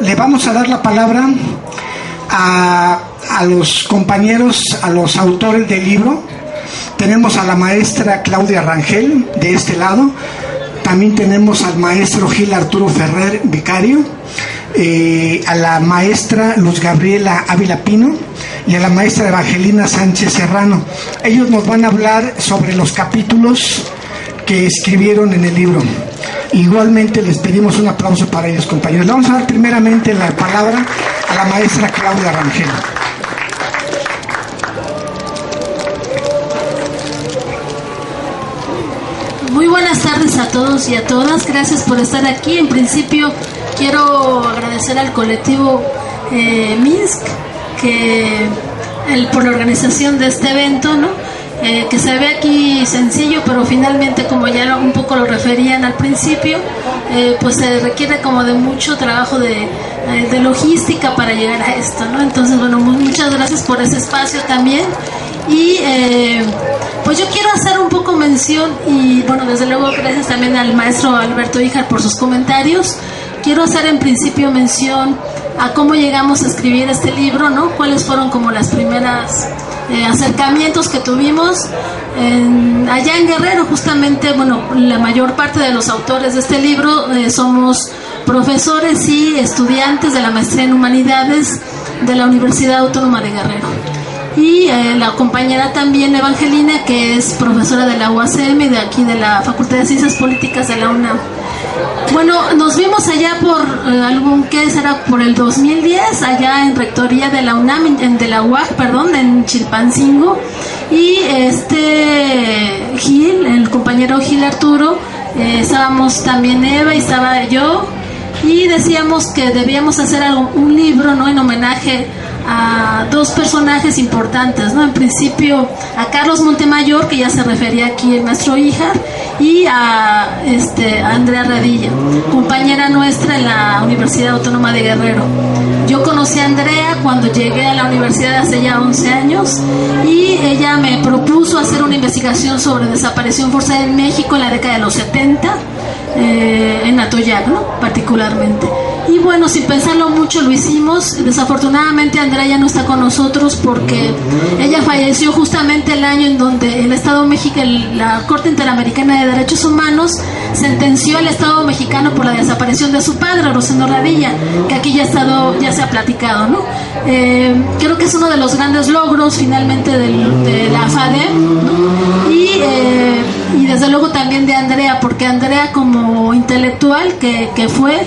le vamos a dar la palabra a los compañeros, a los autores del libro. Tenemos a la maestra Claudia Rangel de este lado, también tenemos al maestro Gil Arturo Ferrer, vicario, a la maestra Luz Gabriela Ávila Pino y a la maestra Evangelina Sánchez Serrano. Ellos nos van a hablar sobre los capítulos que escribieron en el libro. Igualmente les pedimos un aplauso para ellos, compañeros. Le vamos a dar primeramente la palabra a la maestra Claudia Rangel. Muy buenas tardes a todos y a todas. Gracias por estar aquí. En principio quiero agradecer al colectivo Minsk por la organización de este evento, ¿no? Que se ve aquí sencillo, pero finalmente, como ya un poco lo referían al principio, pues se requiere como de mucho trabajo de logística para llegar a esto, ¿no? Entonces, bueno, muchas gracias por ese espacio también. Y pues yo quiero hacer un poco mención, y bueno, desde luego gracias también al maestro Alberto Híjar por sus comentarios. Quiero hacer en principio mención a cómo llegamos a escribir este libro, ¿no? Cuáles fueron como las primeras acercamientos que tuvimos allá en Guerrero. Justamente, bueno, la mayor parte de los autores de este libro somos profesores y estudiantes de la maestría en Humanidades de la Universidad Autónoma de Guerrero. Y la compañera también Evangelina, que es profesora de la UACM, de aquí de la Facultad de Ciencias Políticas de la UNAM. Bueno, nos vimos allá por ¿qué será? Por el 2010, allá en rectoría de la UNAM, de la UAC, perdón, en Chilpancingo. Y Gil, el compañero Gil Arturo, estábamos también Eva y estaba yo, y decíamos que debíamos hacer un libro, ¿no? En homenaje a dos personajes importantes, ¿no? En principio a Carlos Montemayor, que ya se refería aquí el maestro Híjar, y a Andrea Radilla, compañera nuestra en la Universidad Autónoma de Guerrero. Yo conocí a Andrea cuando llegué a la universidad hace ya 11 años, y ella me propuso hacer una investigación sobre desaparición forzada en México en la década de los 70, en Atoyac, ¿no? Particularmente. Y bueno, sin pensarlo mucho lo hicimos. Desafortunadamente Andrea ya no está con nosotros porque ella falleció justamente el año en donde el Estado mexicano, la Corte Interamericana de Derechos Humanos, sentenció al Estado mexicano por la desaparición de su padre, Rosendo Radilla, que aquí ya se ha platicado, ¿no? Creo que es uno de los grandes logros finalmente de la FADEM, ¿no? Y desde luego también de Andrea, porque Andrea, como intelectual que fue,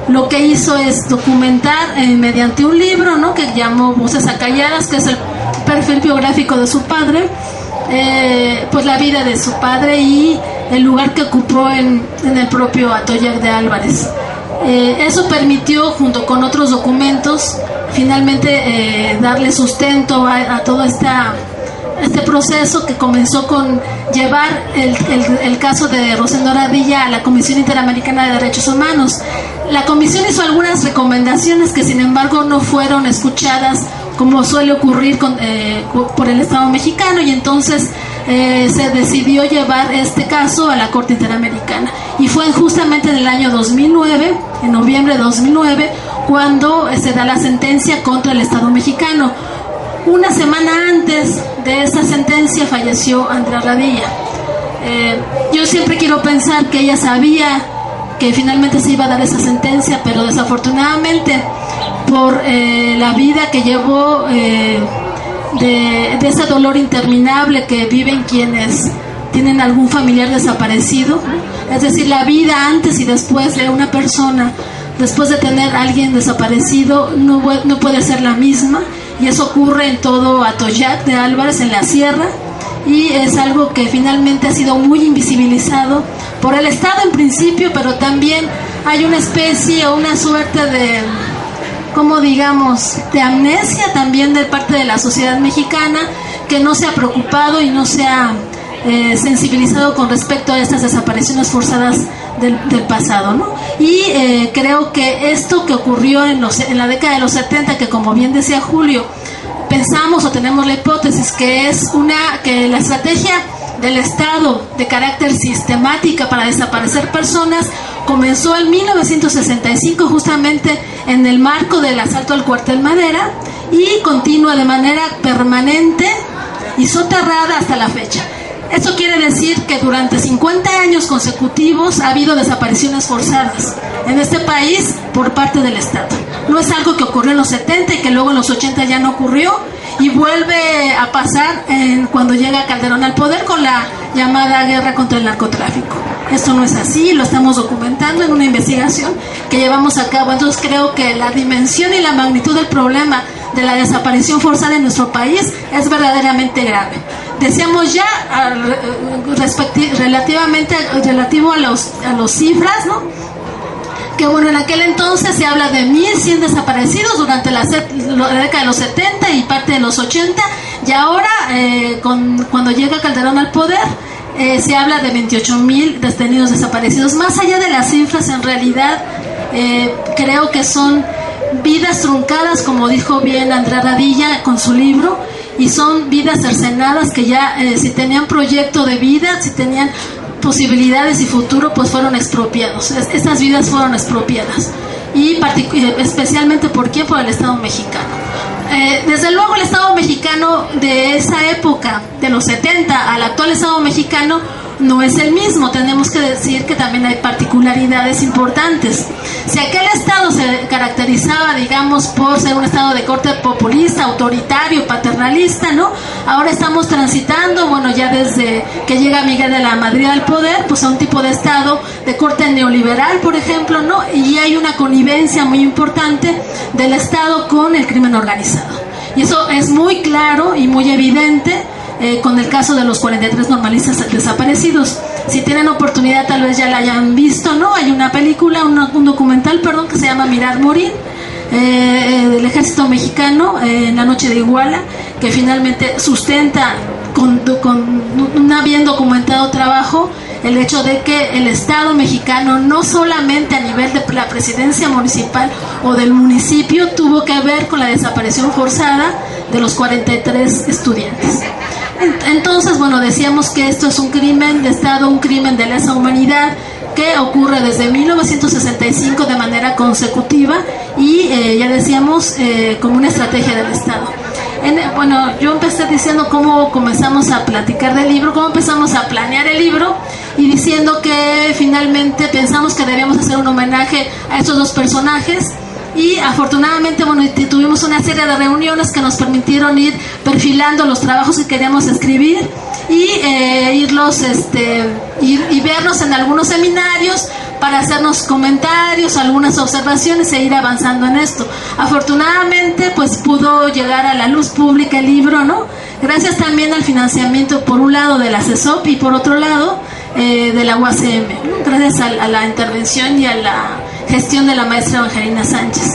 lo que hizo es documentar mediante un libro, ¿no? Que llamó Voces Acalladas, que es el perfil biográfico de su padre, pues la vida de su padre y el lugar que ocupó en el propio Atoyac de Álvarez. Eso permitió, junto con otros documentos, finalmente darle sustento a todo este proceso que comenzó con llevar el caso de Rosendo Radilla a la Comisión Interamericana de Derechos Humanos. La comisión hizo algunas recomendaciones que, sin embargo, no fueron escuchadas, como suele ocurrir por el Estado mexicano, y entonces se decidió llevar este caso a la Corte Interamericana. Y fue justamente en el año 2009, en noviembre de 2009, cuando se da la sentencia contra el Estado mexicano. Una semana antes de esa sentencia falleció Andrea Radilla. Yo siempre quiero pensar que ella sabía que finalmente se iba a dar esa sentencia, pero desafortunadamente por la vida que llevó, de ese dolor interminable que viven quienes tienen algún familiar desaparecido, es decir, la vida antes y después de una persona, después de tener a alguien desaparecido, no puede ser la misma. Y eso ocurre en todo Atoyac de Álvarez, en la sierra, y es algo que finalmente ha sido muy invisibilizado por el Estado en principio, pero también hay una especie o una suerte de, como digamos, de amnesia también de parte de la sociedad mexicana, que no se ha preocupado y no se ha sensibilizado con respecto a estas desapariciones forzadas del pasado, ¿no? Y creo que esto que ocurrió en la década de los 70, que como bien decía Julio, pensamos o tenemos la hipótesis que es que la estrategia del Estado de carácter sistemática para desaparecer personas comenzó en 1965 justamente en el marco del asalto al cuartel Madera y continúa de manera permanente y soterrada hasta la fecha. Esto quiere decir que durante 50 años consecutivos ha habido desapariciones forzadas en este país por parte del Estado. No es algo que ocurrió en los 70 y que luego en los 80 ya no ocurrió y vuelve a pasar cuando llega Calderón al poder con la llamada guerra contra el narcotráfico. Esto no es así, lo estamos documentando en una investigación que llevamos a cabo. Entonces creo que la dimensión y la magnitud del problema de la desaparición forzada en nuestro país es verdaderamente grave. Decíamos ya relativo a los cifras, ¿no? Que bueno, en aquel entonces se habla de 1.100 desaparecidos durante la década de los 70 y parte de los 80, y ahora cuando llega Calderón al poder se habla de 28.000 detenidos desaparecidos. Más allá de las cifras, en realidad creo que son vidas truncadas, como dijo bien Andrea Radilla con su libro, y son vidas cercenadas que ya si tenían proyecto de vida, si tenían posibilidades y futuro, pues fueron expropiados. Estas vidas fueron expropiadas, y especialmente ¿por quién? Por el Estado mexicano. Desde luego el Estado mexicano de esa época, de los 70 al actual Estado mexicano, no es el mismo. Tenemos que decir que también hay particularidades importantes. Si aquel Estado se caracterizaba, digamos, por ser un Estado de corte populista, autoritario, paternalista, ¿no? Ahora estamos transitando, bueno, ya desde que llega Miguel de la Madrid al poder, pues a un tipo de Estado de corte neoliberal, por ejemplo, ¿no? Y hay una connivencia muy importante del Estado con el crimen organizado. Y eso es muy claro y muy evidente con el caso de los 43 normalistas desaparecidos. Si tienen oportunidad, tal vez ya la hayan visto, ¿no? Hay una película, un documental, perdón, que se llama Mirar Morir, del ejército mexicano en la noche de Iguala, que finalmente sustenta con un bien documentado trabajo el hecho de que el Estado mexicano, no solamente a nivel de la presidencia municipal o del municipio, tuvo que ver con la desaparición forzada de los 43 estudiantes. Entonces, bueno, decíamos que esto es un crimen de Estado, un crimen de lesa humanidad que ocurre desde 1965 de manera consecutiva y ya decíamos como una estrategia del Estado. Bueno, yo empecé diciendo cómo comenzamos a platicar del libro, cómo empezamos a planear el libro, y diciendo que finalmente pensamos que debíamos hacer un homenaje a estos dos personajes. Y afortunadamente, bueno, tuvimos una serie de reuniones que nos permitieron ir perfilando los trabajos que queríamos escribir y y vernos en algunos seminarios para hacernos comentarios, algunas observaciones e ir avanzando en esto. Afortunadamente, pues pudo llegar a la luz pública el libro, ¿no? Gracias también al financiamiento, por un lado, de la CESOP y por otro lado de la UACM, ¿no? Gracias a la intervención y a la gestión de la maestra Evangelina Sánchez.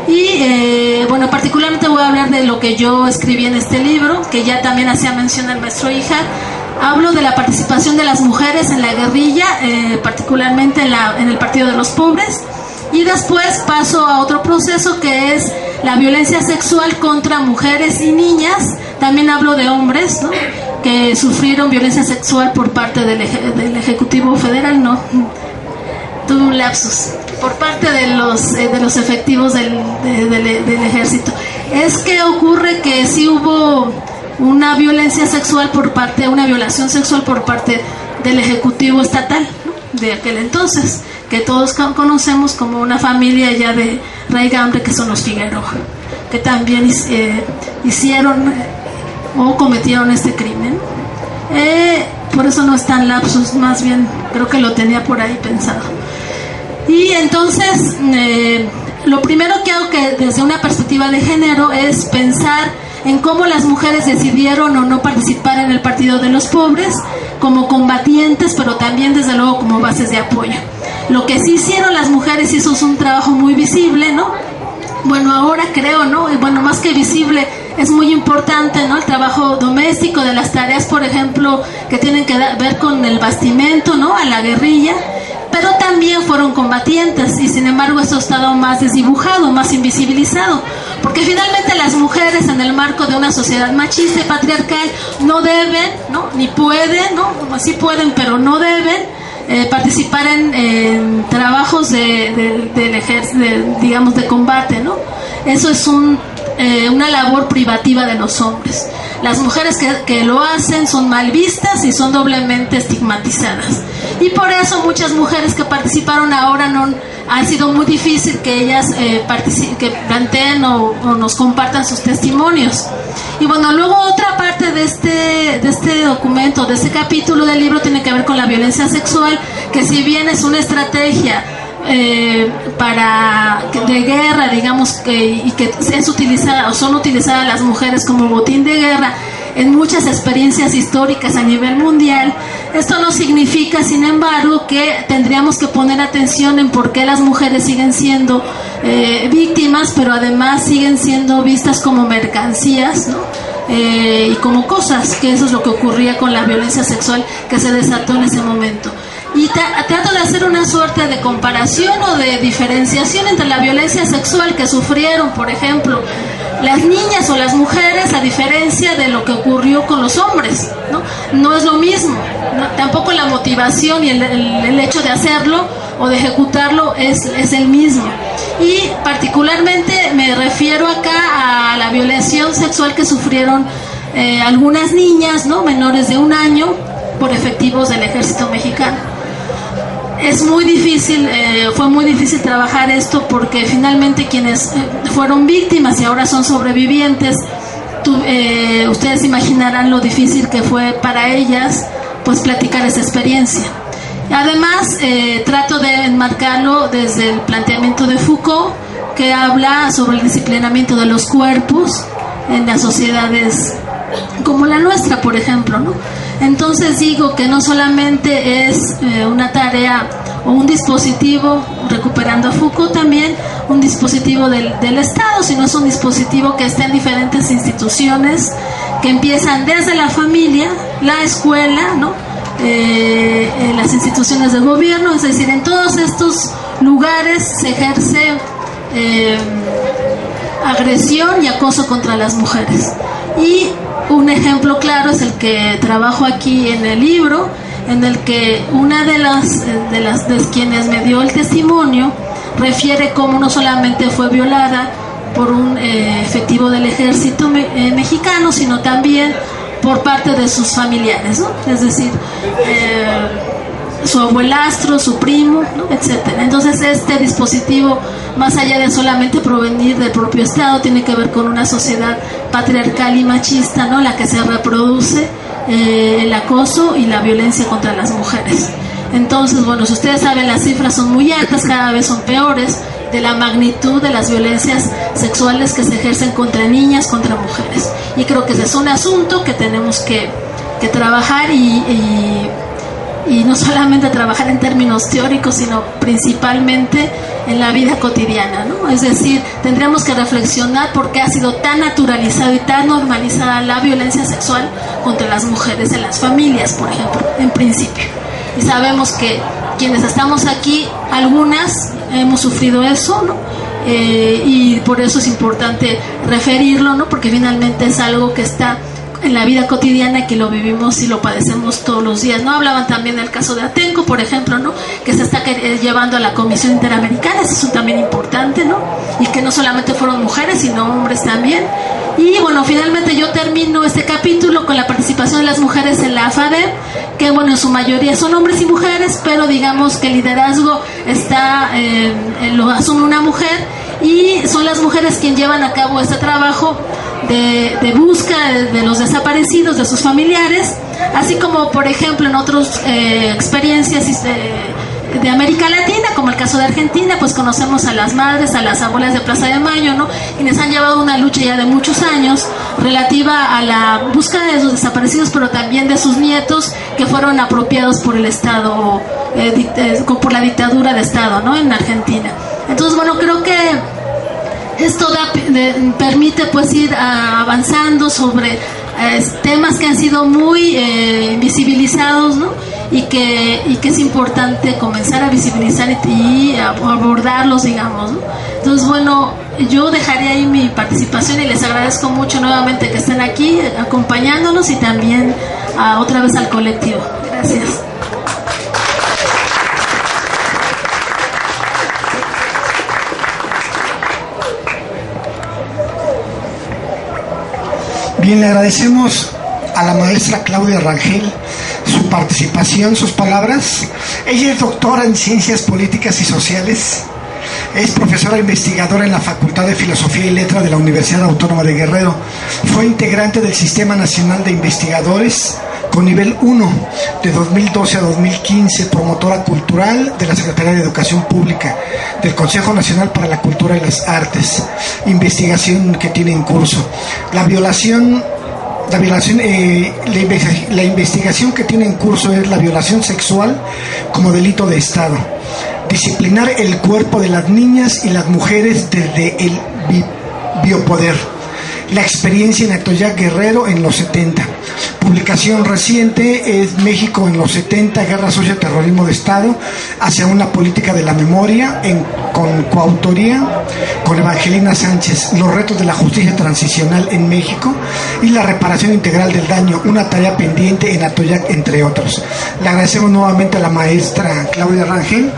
Y bueno, particularmente voy a hablar de lo que yo escribí en este libro, que ya también hacía mención el maestro Híjar. Hablo de la participación de las mujeres en la guerrilla, particularmente en el Partido de los Pobres, y después paso a otro proceso que es la violencia sexual contra mujeres y niñas. También hablo de hombres, ¿no?, que sufrieron violencia sexual por parte del Ejecutivo Federal, no, tuve un lapsus, por parte de los efectivos del ejército. Es que ocurre que sí hubo una violencia sexual una violación sexual por parte del Ejecutivo Estatal, ¿no?, de aquel entonces, que todos conocemos como una familia ya de raigambre, que son los Figueroa, que también hicieron o cometieron este crimen. Por eso no es tan lapsus, más bien creo que lo tenía por ahí pensado. Y entonces lo primero que hago, que desde una perspectiva de género, es pensar en cómo las mujeres decidieron o no participar en el Partido de los Pobres como combatientes, pero también desde luego como bases de apoyo. Lo que sí hicieron las mujeres, y eso es un trabajo muy visible, ¿no? Bueno, ahora creo, ¿no? Y bueno, más que visible, es muy importante, ¿no?, el trabajo doméstico, de las tareas, por ejemplo, que tienen que ver con el bastimento, ¿no?, a la guerrilla, pero también fueron combatientes, y sin embargo eso ha estado más desdibujado, más invisibilizado, porque finalmente las mujeres, en el marco de una sociedad machista y patriarcal, no deben, ¿no?, ni pueden, ¿no?, sí pueden, pero no deben participar en trabajos digamos, de combate, ¿no? Eso es una labor privativa de los hombres. Las mujeres que lo hacen son mal vistas y son doblemente estigmatizadas. Y por eso muchas mujeres que participaron ahora ha sido muy difícil que ellas que planteen o nos compartan sus testimonios. Y bueno, luego otra parte de este documento, de este capítulo del libro, tiene que ver con la violencia sexual, que si bien es una estrategia de guerra, digamos, y que es utilizada o son utilizadas las mujeres como botín de guerra en muchas experiencias históricas a nivel mundial, esto no significa, sin embargo, que tendríamos que poner atención en por qué las mujeres siguen siendo víctimas, pero además siguen siendo vistas como mercancías, ¿no? Y como cosas, que eso es lo que ocurría con la violencia sexual que se desató en ese momento. Y trato de hacer una suerte de comparación o de diferenciación entre la violencia sexual que sufrieron, por ejemplo, las niñas o las mujeres, a diferencia de lo que ocurrió con los hombres, ¿no? No es lo mismo, ¿no? Tampoco la motivación y el hecho de hacerlo o de ejecutarlo es el mismo. Y particularmente me refiero acá a la violación sexual que sufrieron algunas niñas, ¿no? Menores de 1 año por efectivos del ejército mexicano. Es muy difícil, fue muy difícil trabajar esto porque finalmente quienes fueron víctimas y ahora son sobrevivientes, ustedes imaginarán lo difícil que fue para ellas pues platicar esa experiencia. Además, trato de enmarcarlo desde el planteamiento de Foucault, que habla sobre el disciplinamiento de los cuerpos en las sociedades como la nuestra, por ejemplo, ¿no? Entonces digo que no solamente es una tarea o un dispositivo, recuperando a Foucault también, un dispositivo del Estado, sino es un dispositivo que está en diferentes instituciones, que empiezan desde la familia, la escuela, ¿no? Las instituciones de gobierno, es decir, en todos estos lugares se ejerce agresión y acoso contra las mujeres. Y un ejemplo claro es el que trabajo aquí en el libro, en el que una de quienes me dio el testimonio refiere cómo no solamente fue violada por un efectivo del ejército mexicano, sino también por parte de sus familiares, ¿no? Es decir, su abuelastro, su primo, ¿no? Etcétera. Entonces este dispositivo, más allá de solamente provenir del propio Estado, tiene que ver con una sociedad patriarcal y machista, ¿no? La que se reproduce el acoso y la violencia contra las mujeres. Entonces, bueno, si ustedes saben, las cifras son muy altas, cada vez son peores, de la magnitud de las violencias sexuales que se ejercen contra niñas, contra mujeres. Y creo que ese es un asunto que tenemos que trabajar y no solamente trabajar en términos teóricos, sino principalmente en la vida cotidiana, ¿no? Es decir, tendríamos que reflexionar por qué ha sido tan naturalizado y tan normalizada la violencia sexual contra las mujeres en las familias, por ejemplo, en principio. Y sabemos que quienes estamos aquí, algunas hemos sufrido eso, ¿no? Y por eso es importante referirlo, ¿no? Porque finalmente es algo que está en la vida cotidiana, que lo vivimos y lo padecemos todos los días, ¿no? Hablaban también del caso de Atenco, por ejemplo, ¿no? Que se está llevando a la Comisión Interamericana, eso es también importante, ¿no? Y que no solamente fueron mujeres, sino hombres también. Y bueno, finalmente yo termino este capítulo con la participación de las mujeres en la AFADEM, que bueno, en su mayoría son hombres y mujeres, pero digamos que el liderazgo lo asume una mujer, y son las mujeres quienes llevan a cabo este trabajo de búsqueda de los desaparecidos, de sus familiares, así como por ejemplo en otras experiencias de América Latina, como el caso de Argentina, pues conocemos a las madres, a las abuelas de Plaza de Mayo, ¿no? Quienes han llevado una lucha ya de muchos años relativa a la búsqueda de sus desaparecidos, pero también de sus nietos que fueron apropiados por el Estado, por la dictadura de Estado, ¿no? En Argentina. Entonces, bueno, creo que esto permite pues ir avanzando sobre temas que han sido muy invisibilizados, ¿no? Y que es importante comenzar a visibilizar y abordarlos, digamos, ¿no? Entonces, bueno, yo dejaré ahí mi participación y les agradezco mucho nuevamente que estén aquí acompañándonos, y también otra vez al colectivo. Gracias. Bien, le agradecemos a la maestra Claudia Rangel su participación, sus palabras. Ella es doctora en Ciencias Políticas y Sociales, es profesora investigadora en la Facultad de Filosofía y Letras de la Universidad Autónoma de Guerrero. Fue integrante del Sistema Nacional de Investigadores con nivel 1 de 2012 a 2015, promotora cultural de la Secretaría de Educación Pública, del Consejo Nacional para la Cultura y las Artes. Investigación que tiene en curso. La investigación que tiene en curso es la violación sexual como delito de Estado. Disciplinar el cuerpo de las niñas y las mujeres desde el biopoder. La experiencia en Atoyac Guerrero en los 70. Publicación reciente es México en los 70, Guerra Sucia, Terrorismo de Estado, hacia una política de la memoria, con coautoría con Evangelina Sánchez, los retos de la justicia transicional en México y la reparación integral del daño, una tarea pendiente en Atoyac, entre otros. Le agradecemos nuevamente a la maestra Claudia Rangel.